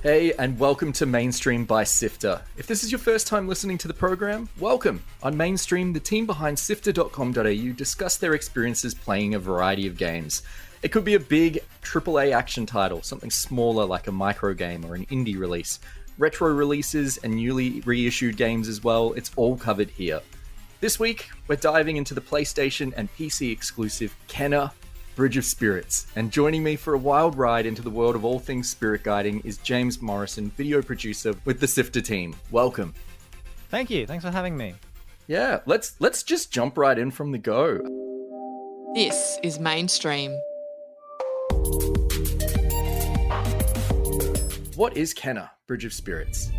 Hey, and welcome to Mainstream by Sifter. If this is your first time listening to the program, welcome. On Mainstream, the team behind Sifter.com.au discuss their experiences playing a variety of games. It could be a big AAA action title, something smaller like a micro game or an indie release, retro releases and newly reissued games as well. It's all covered here. This week, we're diving into the PlayStation and PC exclusive Kena Bridge of Spirits, and joining me for a wild ride into the world of all things spirit guiding is James Morrison, video producer with the Sifter team. Welcome. Thank you. Thanks for having me. Yeah, let's just jump right in from the go. This is Mainstream. What is Kena Bridge of Spirits?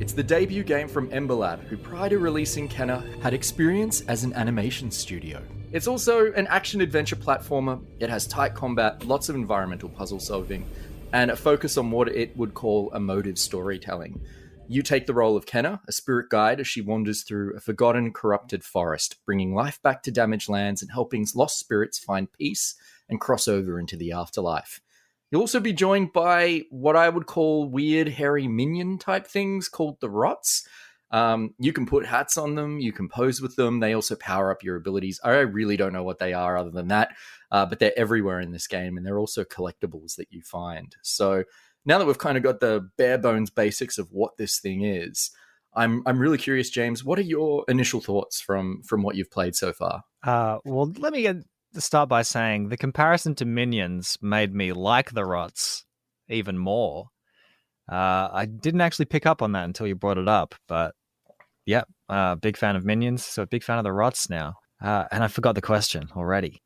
It's the debut game from Ember Lab, who prior to releasing Kena had experience as an animation studio. It's also an action-adventure platformer. It has tight combat, lots of environmental puzzle solving, and a focus on what it would call emotive storytelling. You take the role of Kena, a spirit guide, as she wanders through a forgotten, corrupted forest, bringing life back to damaged lands and helping lost spirits find peace and cross over into the afterlife. You'll also be joined by what I would call weird, hairy minion type things called the Rots. You can put hats on them, you can pose with them, they also power up your abilities. I really don't know what they are other than that, but they're everywhere in this game, and they're also collectibles that you find. So now that we've kind of got the bare bones basics of what this thing is, I'm really curious, James, what are your initial thoughts from what you've played so far? Well, let me start by saying the comparison to Minions made me like the Rots even more. I didn't actually pick up on that until you brought it up, but yeah, big fan of Minions, so big fan of the Rots now. And I forgot the question already.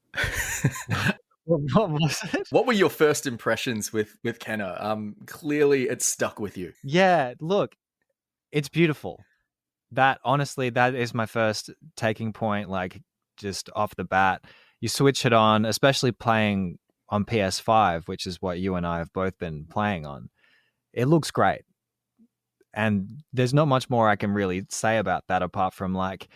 What was it? What were your first impressions with Kena? Clearly, it stuck with you. Yeah, look, it's beautiful. That is my first taking point, like just off the bat. You switch it on, especially playing on PS5, which is what you and I have both been playing on. It looks great. And there's not much more I can really say about that apart from like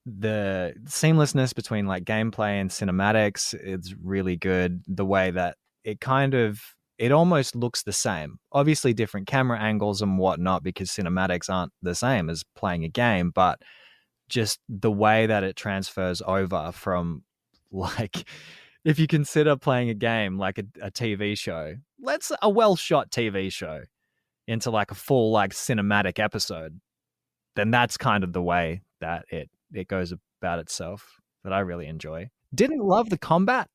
the seamlessness between like gameplay and cinematics. It's really good. The way that it almost looks the same. Obviously different camera angles and whatnot because cinematics aren't the same as playing a game, but just the way that it transfers over from like, if you consider playing a game like a TV show, a well-shot TV show into like a full like cinematic episode, then that's kind of the way that it goes about itself that I really enjoy. Didn't love the combat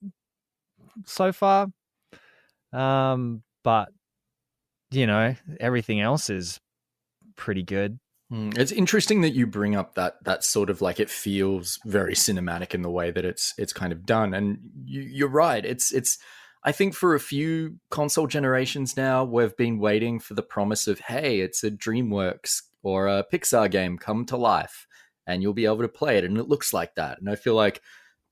so far, but you know, everything else is pretty good. It's interesting that you bring up that sort of like it feels very cinematic in the way that it's kind of done, and you're right. It's I think for a few console generations now, we've been waiting for the promise of, hey, it's a DreamWorks or a Pixar game come to life, and you'll be able to play it, and it looks like that. And I feel like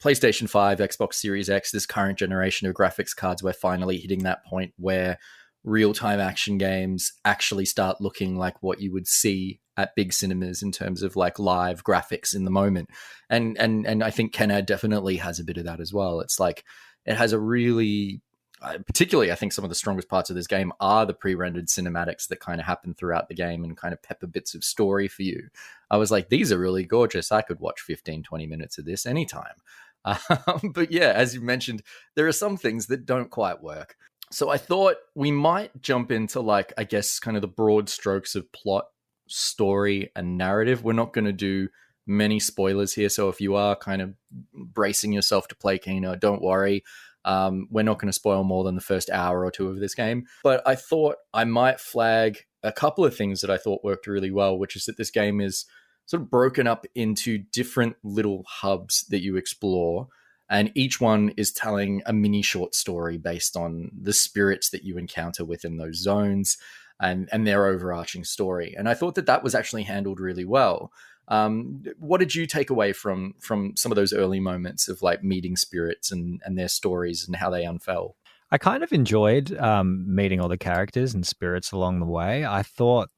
PlayStation 5, Xbox Series X, this current generation of graphics cards, we're finally hitting that point where real-time action games actually start looking like what you would see at big cinemas in terms of like live graphics in the moment. And I think Kena definitely has a bit of that as well. It's like it has a really, particularly I think some of the strongest parts of this game are the pre-rendered cinematics that kind of happen throughout the game and kind of pepper bits of story for you. I was like, these are really gorgeous. I could watch 15-20 minutes of this anytime. But yeah, as you mentioned, there are some things that don't quite work. So I thought we might jump into like, I guess, kind of the broad strokes of plot, story, and narrative. We're not going to do many spoilers here. So if you are kind of bracing yourself to play Kena, don't worry. We're not going to spoil more than the first hour or two of this game. But I thought I might flag a couple of things that I thought worked really well, which is that this game is sort of broken up into different little hubs that you explore. And each one is telling a mini short story based on the spirits that you encounter within those zones and their overarching story. And I thought that was actually handled really well. What did you take away from some of those early moments of like meeting spirits and their stories and how they unfurl? I kind of enjoyed meeting all the characters and spirits along the way. I thought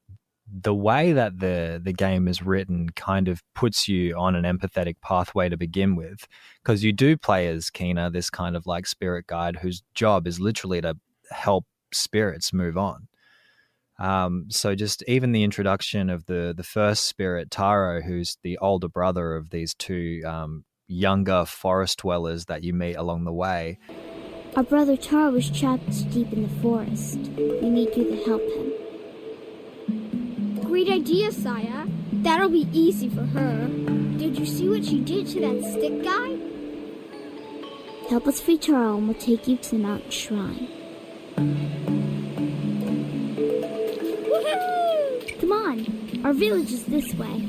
the way that the game is written kind of puts you on an empathetic pathway to begin with, because you do play as Kina, this kind of like spirit guide whose job is literally to help spirits move on. So just even the introduction of the first spirit, Taro, who's the older brother of these two younger forest dwellers that you meet along the way. Our brother Taro was trapped deep in the forest. We need you to help him. Great idea, Saya. That'll be easy for her. Did you see what she did to that stick guy? Help us free Taro and we'll take you to the mountain shrine. Woohoo! Come on, our village is this way.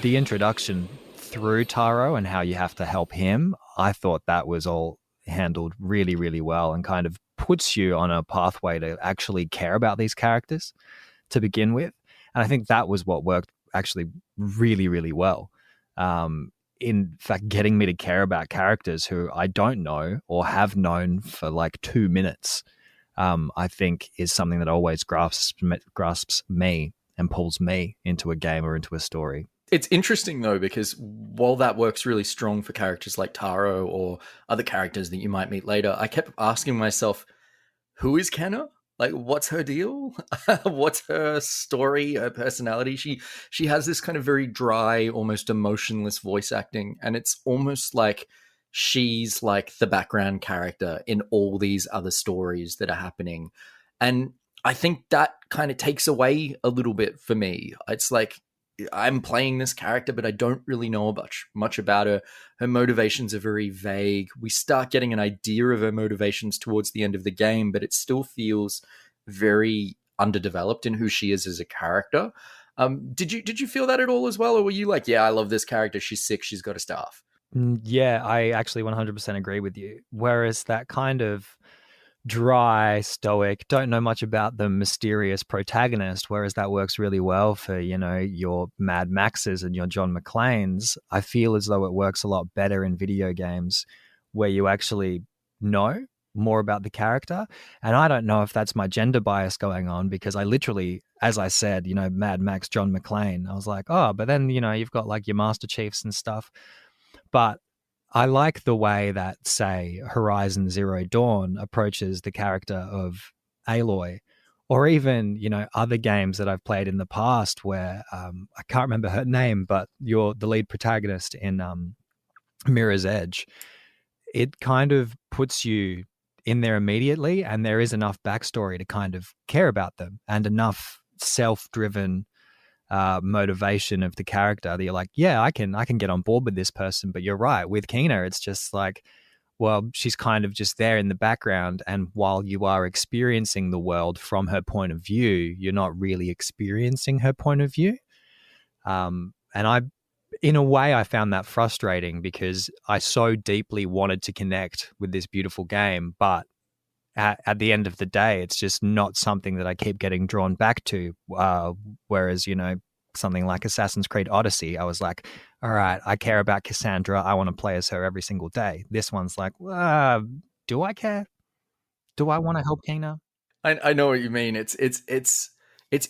The introduction through Taro and how you have to help him, I thought that was all handled really, really well and kind of puts you on a pathway to actually care about these characters to begin with. And I think that was what worked actually really, really well. In fact, getting me to care about characters who I don't know or have known for like 2 minutes, I think is something that always grasps me and pulls me into a game or into a story. It's interesting, though, because while that works really strong for characters like Taro or other characters that you might meet later, I kept asking myself, who is Kenna? Like, what's her deal? What's her story, her personality? She has this kind of very dry, almost emotionless voice acting, and it's almost like she's like the background character in all these other stories that are happening. And I think that kind of takes away a little bit for me. It's like, I'm playing this character, but I don't really know much about her. Her motivations are very vague. We start getting an idea of her motivations towards the end of the game, but it still feels very underdeveloped in who she is as a character. Did you feel that at all as well? Or were you like, yeah, I love this character. She's sick. She's got a staff. Yeah, I actually 100% agree with you. Whereas that kind of dry, stoic, don't know much about the mysterious protagonist, whereas that works really well for, you know, your Mad Maxes and your John McClanes. I feel as though it works a lot better in video games where you actually know more about the character. And I don't know if that's my gender bias going on, because I literally, as I said, you know, Mad Max, John McClane, I was like, oh, but then, you know, you've got like your Master Chiefs and stuff. But I like the way that, say, Horizon Zero Dawn approaches the character of Aloy, or even, you know, other games that I've played in the past where I can't remember her name, but you're the lead protagonist in Mirror's Edge. It kind of puts you in there immediately, and there is enough backstory to kind of care about them and enough self-driven motivation of the character that you're like, yeah, I can get on board with this person. But you're right, with Kina, it's just like, well, she's kind of just there in the background, and while you are experiencing the world from her point of view, you're not really experiencing her point of view. And in a way, I found that frustrating because I so deeply wanted to connect with this beautiful game, but at the end of the day, it's just not something that I keep getting drawn back to. Whereas, you know, something like Assassin's Creed Odyssey, I was like, all right, I care about Cassandra. I want to play as her every single day. This one's like, do I care? Do I want to help Kina? I know what you mean. It's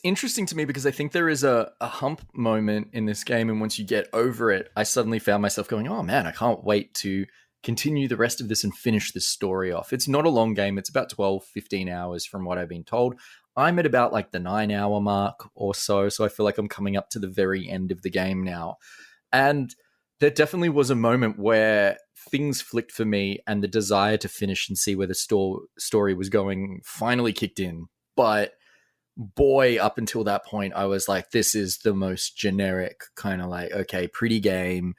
interesting to me because I think there is a hump moment in this game, and once you get over it, I suddenly found myself going, oh man, I can't wait to continue the rest of this and finish this story off. It's not a long game. It's about 12, 15 hours from what I've been told. I'm at about like the 9-hour mark or so. So I feel like I'm coming up to the very end of the game now. And there definitely was a moment where things flicked for me and the desire to finish and see where the story was going finally kicked in. But boy, up until that point, I was like, this is the most generic kind of like, okay, pretty game,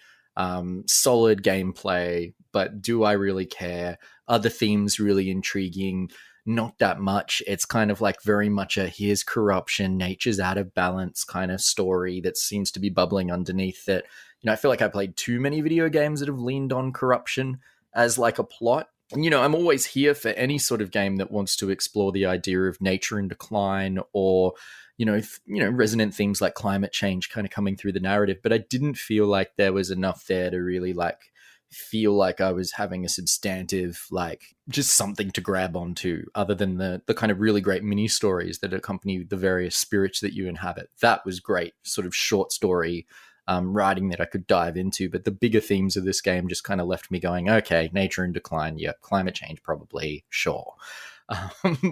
solid gameplay, but do I really care? Are the themes really intriguing? Not that much. It's kind of like very much a here's corruption, nature's out of balance kind of story that seems to be bubbling underneath it. You know, I feel like I played too many video games that have leaned on corruption as like a plot. And, you know, I'm always here for any sort of game that wants to explore the idea of nature in decline or, you know, resonant themes like climate change kind of coming through the narrative. But I didn't feel like there was enough there to really like feel like I was having a substantive, like, just something to grab onto other than the kind of really great mini stories that accompany the various spirits that you inhabit. That was great, sort of short story writing that I could dive into. But the bigger themes of this game just kind of left me going, okay, nature in decline. Yep. Climate change, probably. Sure.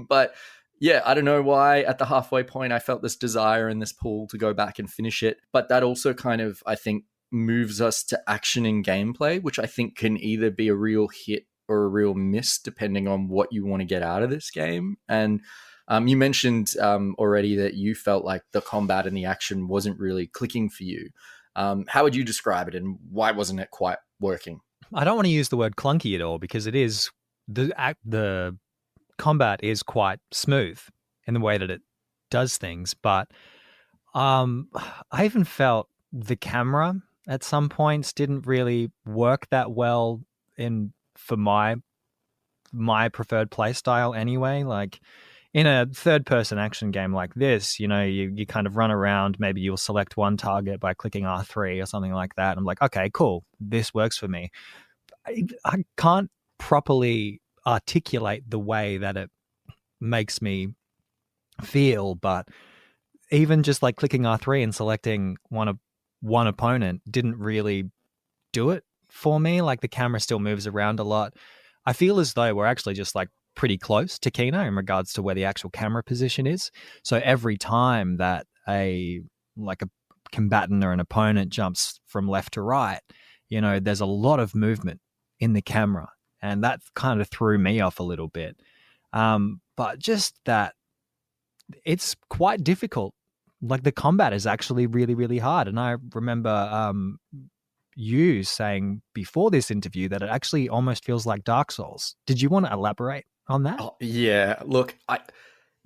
But yeah, I don't know why at the halfway point I felt this desire and this pull to go back and finish it. But that also kind of, I think, moves us to action in gameplay, which I think can either be a real hit or a real miss, depending on what you want to get out of this game. And you mentioned already that you felt like the combat and the action wasn't really clicking for you. How would you describe it, and why wasn't it quite working? I don't want to use the word clunky at all, because it is the combat is quite smooth in the way that it does things. But I even felt the camera at some points didn't really work that well for my preferred play style anyway. Like in a third person action game like this, you know, you kind of run around, maybe you'll select one target by clicking R3 or something like that. I'm like, okay, cool, this works for me. I can't properly articulate the way that it makes me feel, but even just like clicking R3 and selecting one opponent didn't really do it for me. Like the camera still moves around a lot. I feel as though we're actually just like pretty close to Kina in regards to where the actual camera position is. So every time that a combatant or an opponent jumps from left to right, you know, there's a lot of movement in the camera, and that kind of threw me off a little bit. But just that it's quite difficult. Like the combat is actually really, really hard. And I remember you saying before this interview that it actually almost feels like Dark Souls. Did you want to elaborate on that? Oh, yeah. Look,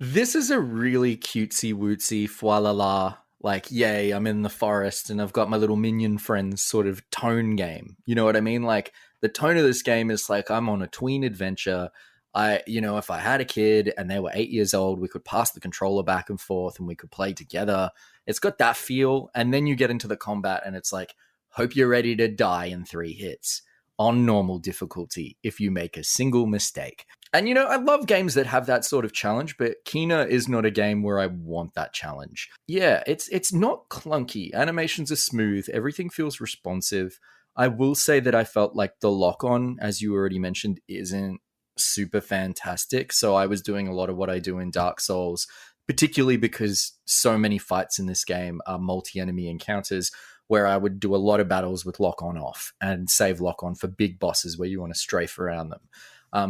this is a really cutesy wootsy fa la la, like, yay, I'm in the forest and I've got my little minion friends sort of tone game. You know what I mean? Like the tone of this game is like I'm on a tween adventure. If I had a kid and they were 8 years old, we could pass the controller back and forth and we could play together. It's got that feel. And then you get into the combat and it's like, hope you're ready to die in 3 hits on normal difficulty if you make a single mistake. And, I love games that have that sort of challenge, but Kina is not a game where I want that challenge. Yeah, it's not clunky. Animations are smooth. Everything feels responsive. I will say that I felt like the lock-on, as you already mentioned, isn't super fantastic. So I was doing a lot of what I do in Dark Souls, particularly because so many fights in this game are multi-enemy encounters, where I would do a lot of battles with lock-on off and save lock-on for big bosses where you want to strafe around them.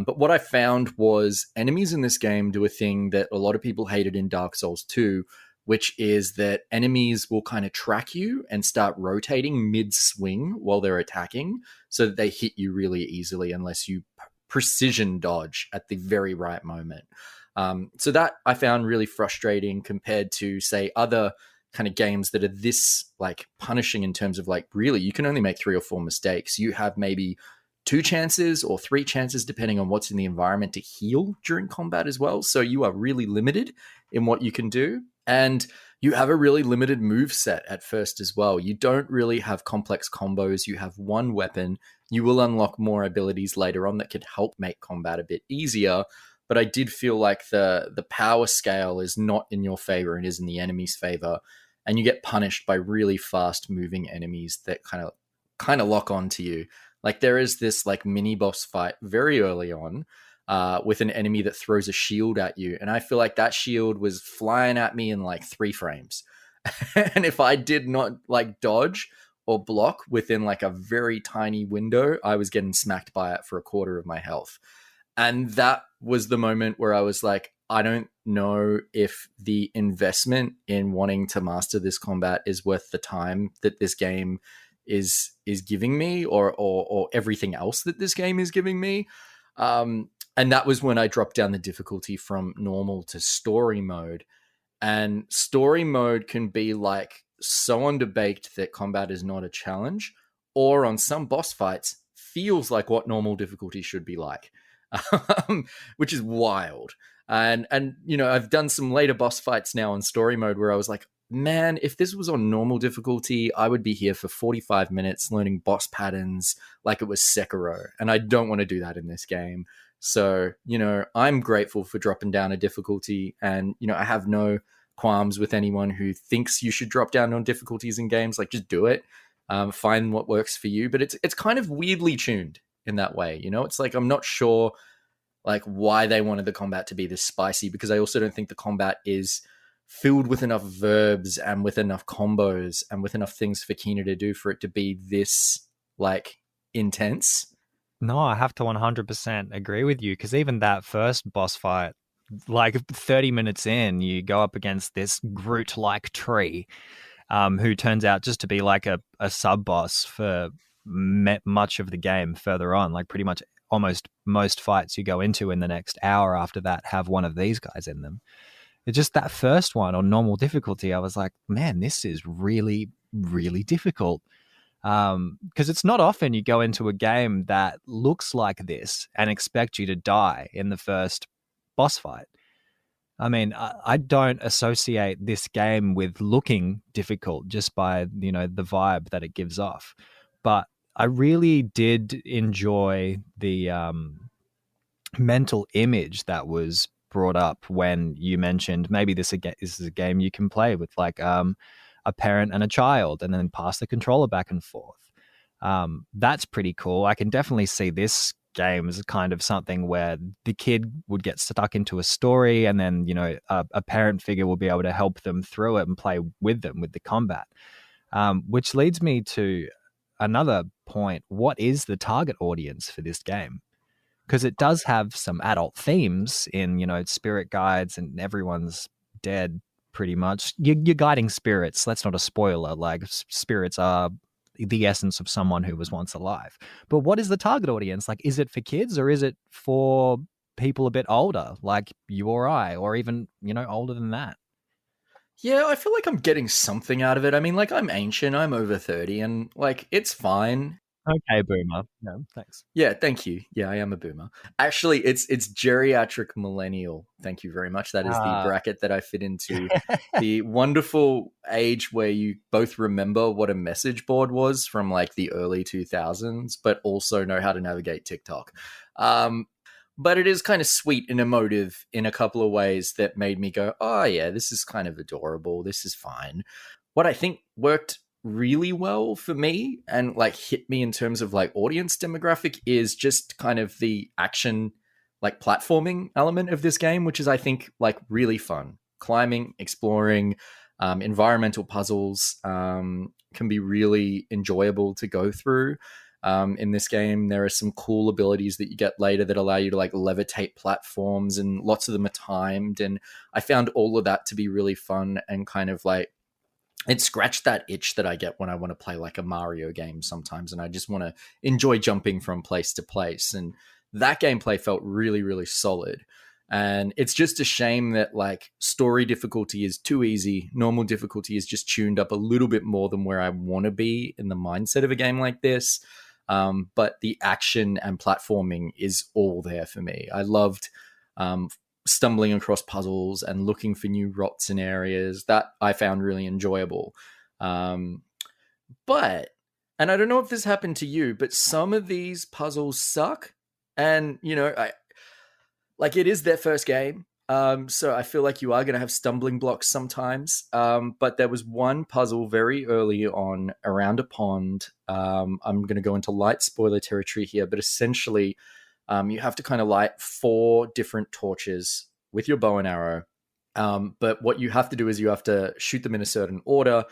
But what I found was enemies in this game do a thing that a lot of people hated in Dark Souls 2, which is that enemies will kind of track you and start rotating mid-swing while they're attacking so that they hit you really easily unless you precision dodge at the very right moment. So that I found really frustrating compared to, say, other kind of games that are this like punishing in terms of like, really, you can only make 3 or 4 mistakes. You have maybe 2 chances or 3 chances, depending on what's in the environment, to heal during combat as well. So you are really limited in what you can do. And you have a really limited move set at first as well. You don't really have complex combos. You have one weapon. You will unlock more abilities later on that could help make combat a bit easier. But I did feel like the power scale is not in your favor. It is in the enemy's favor. And you get punished by really fast moving enemies that kind of lock onto you. Like there is this like mini boss fight very early on with an enemy that throws a shield at you. And I feel like that shield was flying at me in like 3 frames. And if I did not like dodge or block within like a very tiny window, I was getting smacked by it for a quarter of my health. And that was the moment where I was like, I don't know if the investment in wanting to master this combat is worth the time that this game is giving me or everything else that this game is giving me. And that was when I dropped down the difficulty from normal to story mode. And story mode can be like so underbaked that combat is not a challenge, or on some boss fights feels like what normal difficulty should be like, which is wild. And I've done some later boss fights now in story mode where I was like, man, if this was on normal difficulty, I would be here for 45 minutes learning boss patterns like it was Sekiro. And I don't want to do that in this game. So, I'm grateful for dropping down a difficulty. And, I have no qualms with anyone who thinks you should drop down on difficulties in games. Like, just do it. Find what works for you. But it's kind of weirdly tuned in that way. It's like, I'm not sure like why they wanted the combat to be this spicy, because I also don't think the combat is filled with enough verbs and with enough combos and with enough things for Kina to do for it to be this like intense. No, I have to 100% agree with you, because even that first boss fight, like 30 minutes in, you go up against this Groot-like tree who turns out just to be like a sub-boss for much of the game further on. Like pretty much almost most fights you go into in the next hour after that have one of these guys in them. It's just that first one on normal difficulty, I was like, man, this is really, really difficult. Because it's not often you go into a game that looks like this and expect you to die in the first boss fight. I mean, I don't associate this game with looking difficult just by, the vibe that it gives off. But I really did enjoy the mental image that was brought up when you mentioned maybe this is a game you can play with like a parent and a child and then pass the controller back and forth. That's pretty cool. I can definitely see this game as kind of something where the kid would get stuck into a story and then, a parent figure will be able to help them through it and play with them with the combat. Which leads me to another point. What is the target audience for this game? Because it does have some adult themes in, spirit guides and everyone's dead pretty much. You're guiding spirits. That's not a spoiler. Like spirits are the essence of someone who was once alive. But what is the target audience? Like, is it for kids or is it for people a bit older, like you or I, or even, older than that? Yeah, I feel like I'm getting something out of it. I mean, like, I'm ancient, I'm over 30, and, like, it's fine. Okay, boomer. No, thanks. Yeah, thank you. Yeah, I am a boomer. Actually, it's geriatric millennial. Thank you very much. That is the bracket that I fit into. The wonderful age where you both remember what a message board was from, like, the early 2000s, but also know how to navigate TikTok. But it is kind of sweet and emotive in a couple of ways that made me go, oh, yeah, this is kind of adorable. This is fine. What I think worked really well for me and like hit me in terms of like audience demographic is just kind of the action, like platforming element of this game, which is, I think, like really fun. Climbing, exploring, environmental puzzles can be really enjoyable to go through. In this game, there are some cool abilities that you get later that allow you to like levitate platforms, and lots of them are timed. And I found all of that to be really fun and kind of like, it scratched that itch that I get when I want to play like a Mario game sometimes, and I just want to enjoy jumping from place to place. And that gameplay felt really, really solid. And it's just a shame that like story difficulty is too easy. Normal difficulty is just tuned up a little bit more than where I want to be in the mindset of a game like this. But the action and platforming is all there for me. I loved stumbling across puzzles and looking for new rots in areas that I found really enjoyable. But, and I don't know if this happened to you, but some of these puzzles suck. And, it is their first game. So I feel like you are going to have stumbling blocks sometimes. But there was one puzzle very early on around a pond. I'm going to go into light spoiler territory here, but essentially you have to kind of light 4 different torches with your bow and arrow. But what you have to do is you have to shoot them in a certain order.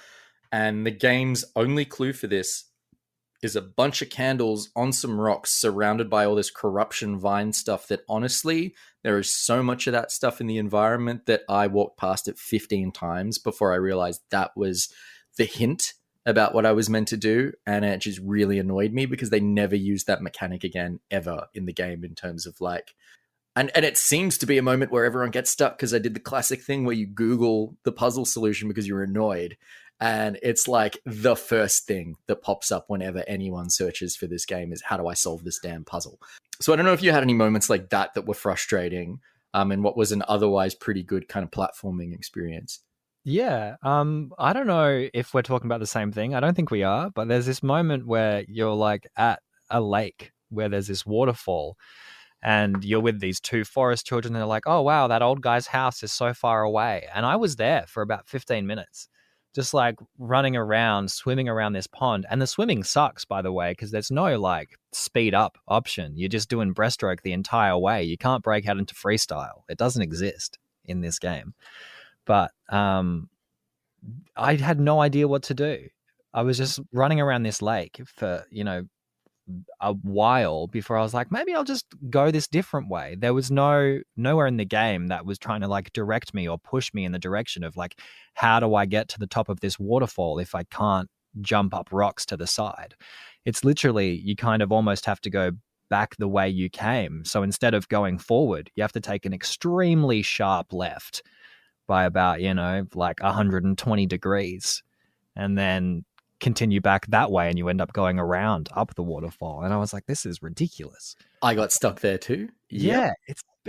And the game's only clue for this is a bunch of candles on some rocks surrounded by all this corruption vine stuff that honestly, there is so much of that stuff in the environment that I walked past it 15 times before I realized that was the hint about what I was meant to do. And it just really annoyed me because they never used that mechanic again ever in the game in terms of like, and it seems to be a moment where everyone gets stuck because I did the classic thing where you Google the puzzle solution because you're annoyed. And it's like the first thing that pops up whenever anyone searches for this game is, how do I solve this damn puzzle? So I don't know if you had any moments like that were frustrating in what was an otherwise pretty good kind of platforming experience. Yeah. I don't know if we're talking about the same thing. I don't think we are, but there's this moment where you're like at a lake where there's this waterfall and you're with these two forest children. And they're like, oh, wow, that old guy's house is so far away. And I was there for about 15 minutes, just like running around, swimming around this pond. And the swimming sucks, by the way, because there's no like speed up option. You're just doing breaststroke the entire way. You can't break out into freestyle. It doesn't exist in this game. But I had no idea what to do. I was just running around this lake for, a while before I was like, maybe I'll just go this different way. There was nowhere in the game that was trying to like direct me or push me in the direction of like, how do I get to the top of this waterfall if I can't jump up rocks to the side? It's literally, you kind of almost have to go back the way you came. So instead of going forward, you have to take an extremely sharp left by about, like 120 degrees and then continue back that way, and you end up going around up the waterfall. And I was like, this is ridiculous. I got stuck there too. Yeah.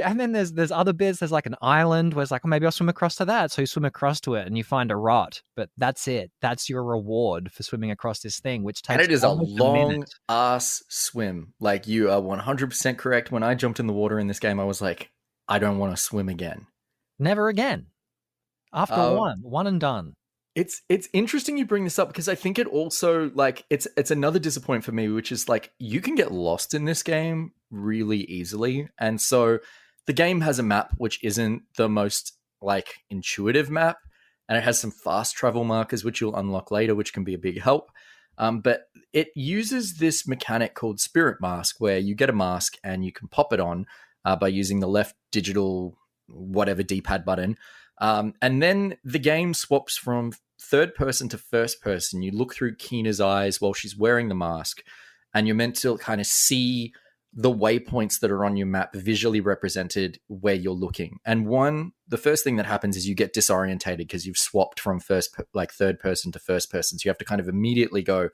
And then there's other bits. There's like an island where it's like, oh, maybe I'll swim across to that. So you swim across to it and you find a rot, but that's it. That's your reward for swimming across this thing, which takes, and it is a almost long ass swim. Like, you are 100% correct. When I jumped in the water in this game, I was like, I don't want to swim again. Never again. After one and done. It's interesting you bring this up, because I think it also, like, it's another disappointment for me, which is like, you can get lost in this game really easily. And so the game has a map which isn't the most like intuitive map, and it has some fast travel markers which you'll unlock later, which can be a big help. But it uses this mechanic called Spirit Mask, where you get a mask and you can pop it on by using the left digital whatever D-pad button. And then the game swaps from third person to first person. You look through Keena's eyes while she's wearing the mask, and you're meant to kind of see the waypoints that are on your map visually represented where you're looking. And the first thing that happens is you get disorientated because you've swapped from third person to first person. So you have to kind of immediately go,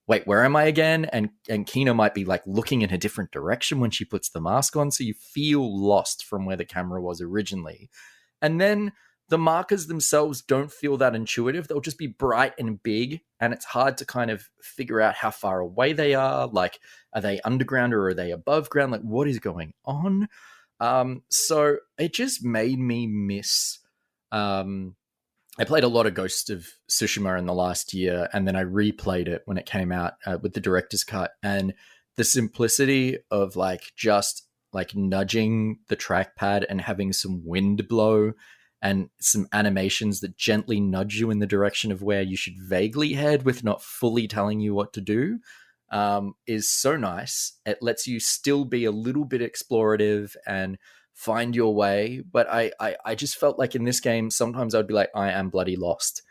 wait, where am I again? And Keena might be like looking in a different direction when she puts the mask on. So you feel lost from where the camera was originally. And then the markers themselves don't feel that intuitive. They'll just be bright and big, and it's hard to kind of figure out how far away they are. Like, are they underground or are they above ground? Like, what is going on? So it just made me miss... I played a lot of Ghost of Tsushima in the last year, and then I replayed it when it came out with the director's cut. And the simplicity of like just like nudging the trackpad and having some wind blow and some animations that gently nudge you in the direction of where you should vaguely head with not fully telling you what to do is so nice. It lets you still be a little bit explorative and find your way. But I just felt like in this game, sometimes I'd be like, I am bloody lost.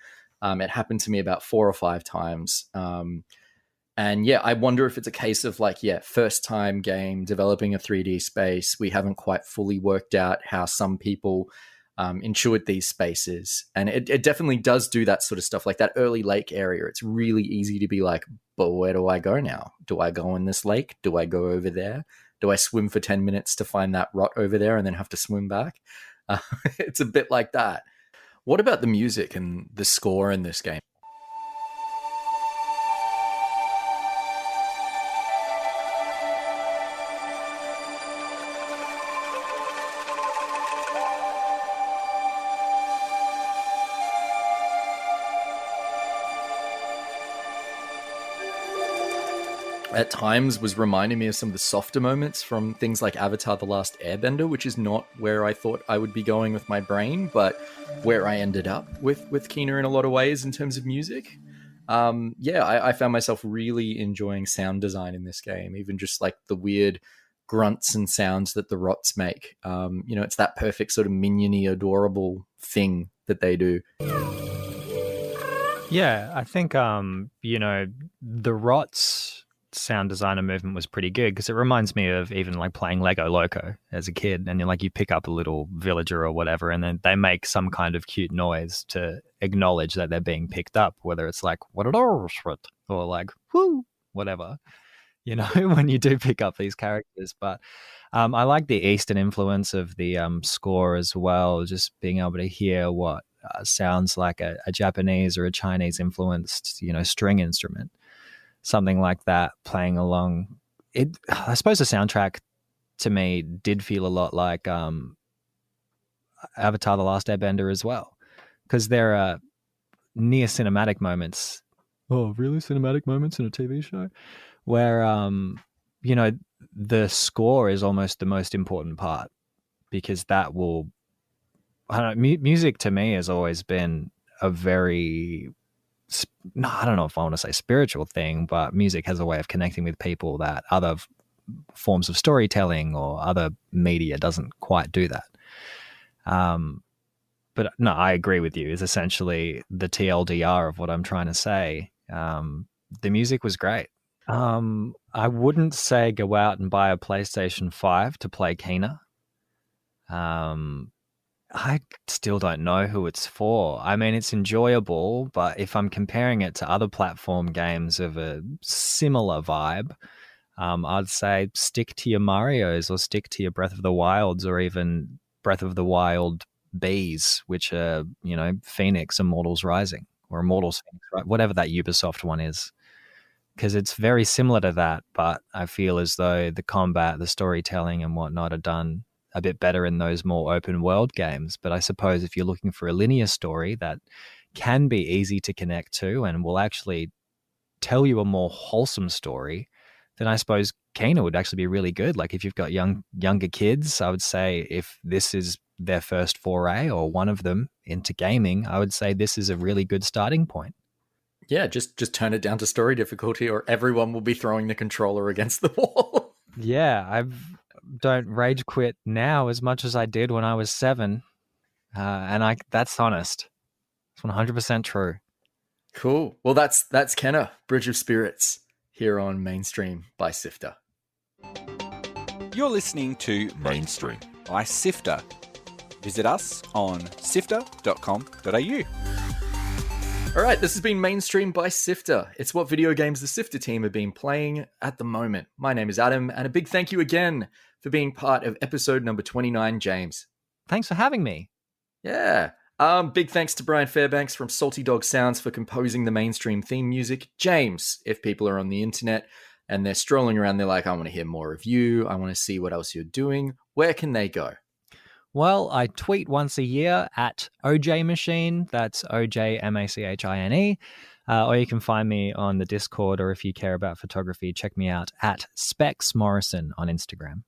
It happened to me about 4 or 5 times. And yeah, I wonder if it's a case of like, first time game, developing a 3D space. We haven't quite fully worked out how some people intuit these spaces. And it definitely does do that sort of stuff. Like that early lake area, it's really easy to be like, but where do I go now? Do I go in this lake? Do I go over there? Do I swim for 10 minutes to find that rot over there and then have to swim back? It's a bit like that. What about the music and the score in this game? At times was reminding me of some of the softer moments from things like Avatar: The Last Airbender, which is not where I thought I would be going with my brain, but where I ended up with Keena in a lot of ways in terms of music. I found myself really enjoying sound design in this game, even just like the weird grunts and sounds that the rots make. It's that perfect sort of minion-y, adorable thing that they do. Yeah, I think, the rots sound design and movement was pretty good because it reminds me of even like playing Lego Loco as a kid, and you pick up a little villager or whatever, and then they make some kind of cute noise to acknowledge that they're being picked up, whether it's like what it or like whoo, whatever, when you do pick up these characters. But I like the Eastern influence of the score as well, just being able to hear what sounds like a Japanese or a Chinese influenced, string instrument, something like that playing along. I suppose the soundtrack to me did feel a lot like Avatar: The Last Airbender as well, because there are near cinematic moments. Oh, really? Cinematic moments in a TV show where the score is almost the most important part, because that will, I don't know, music to me has always been a very, no, I don't know if I want to say spiritual thing, but music has a way of connecting with people that other forms of storytelling or other media doesn't quite do that. But no, I agree with you. Is essentially the TLDR of what I'm trying to say. The music was great. I wouldn't say go out and buy a PlayStation 5 to play Kena. I still don't know who it's for. I mean, it's enjoyable, but if I'm comparing it to other platform games of a similar vibe, I'd say stick to your Marios or stick to your Breath of the Wilds or even Breath of the Wild Bs, which are, Phoenix Immortals Rising or Immortals Phoenix, right? Whatever that Ubisoft one is. Because it's very similar to that, but I feel as though the combat, the storytelling and whatnot are done a bit better in those more open world games. But I suppose if you're looking for a linear story that can be easy to connect to and will actually tell you a more wholesome story, then I suppose Kena would actually be really good. Like if you've got younger kids, I would say if this is their first foray or one of them into gaming, I would say this is a really good starting point. Yeah, just turn it down to story difficulty or everyone will be throwing the controller against the wall. Yeah, I don't rage quit now as much as I did when I was 7. And that's honest. It's 100% true. Cool. Well, that's Kena, Bridge of Spirits, here on Mainstream by Sifter. You're listening to Mainstream by Sifter. Visit us on sifter.com.au. All right, this has been Mainstream by Sifter. It's what video games the Sifter team have been playing at the moment. My name is Adam, and a big thank you again for being part of episode number 29, James. Thanks for having me. Yeah. Big thanks to Brian Fairbanks from Salty Dog Sounds for composing the Mainstream theme music. James, if people are on the internet and they're strolling around, they're like, I want to hear more of you. I want to see what else you're doing. Where can they go? Well, I tweet once a year at OJ Machine. That's OJMACHINE. Or you can find me on the Discord, or if you care about photography, check me out at Specs Morrison on Instagram.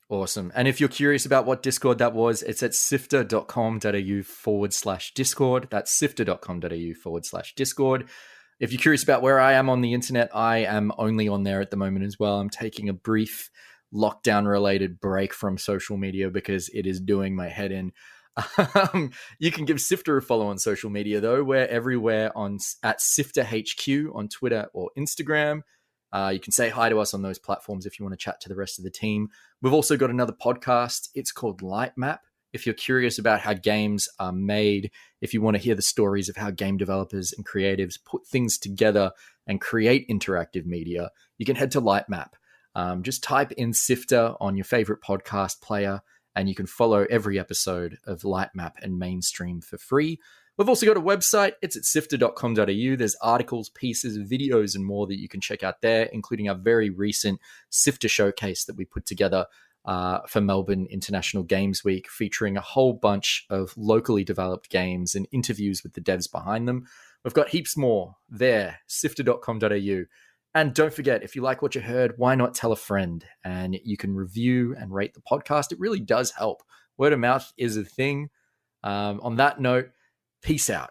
Awesome. And if you're curious about what Discord that was, it's at sifter.com.au/Discord. That's sifter.com.au/Discord. If you're curious about where I am on the internet, I am only on there at the moment as well. I'm taking a brief lockdown-related break from social media because it is doing my head in. You can give Sifter a follow on social media, though. We're everywhere at Sifter HQ on Twitter or Instagram. You can say hi to us on those platforms if you want to chat to the rest of the team. We've also got another podcast. It's called Light Map. If you're curious about how games are made, if you want to hear the stories of how game developers and creatives put things together and create interactive media, you can head to Light Map. Just type in Sifter on your favorite podcast player, and you can follow every episode of Light Map and Mainstream for free. We've also got a website. It's at sifter.com.au. There's articles, pieces, videos, and more that you can check out there, including our very recent Sifter showcase that we put together for Melbourne International Games Week, featuring a whole bunch of locally developed games and interviews with the devs behind them. We've got heaps more there, sifter.com.au. And don't forget, if you like what you heard, why not tell a friend? And you can review and rate the podcast. It really does help. Word of mouth is a thing. On that note, peace out.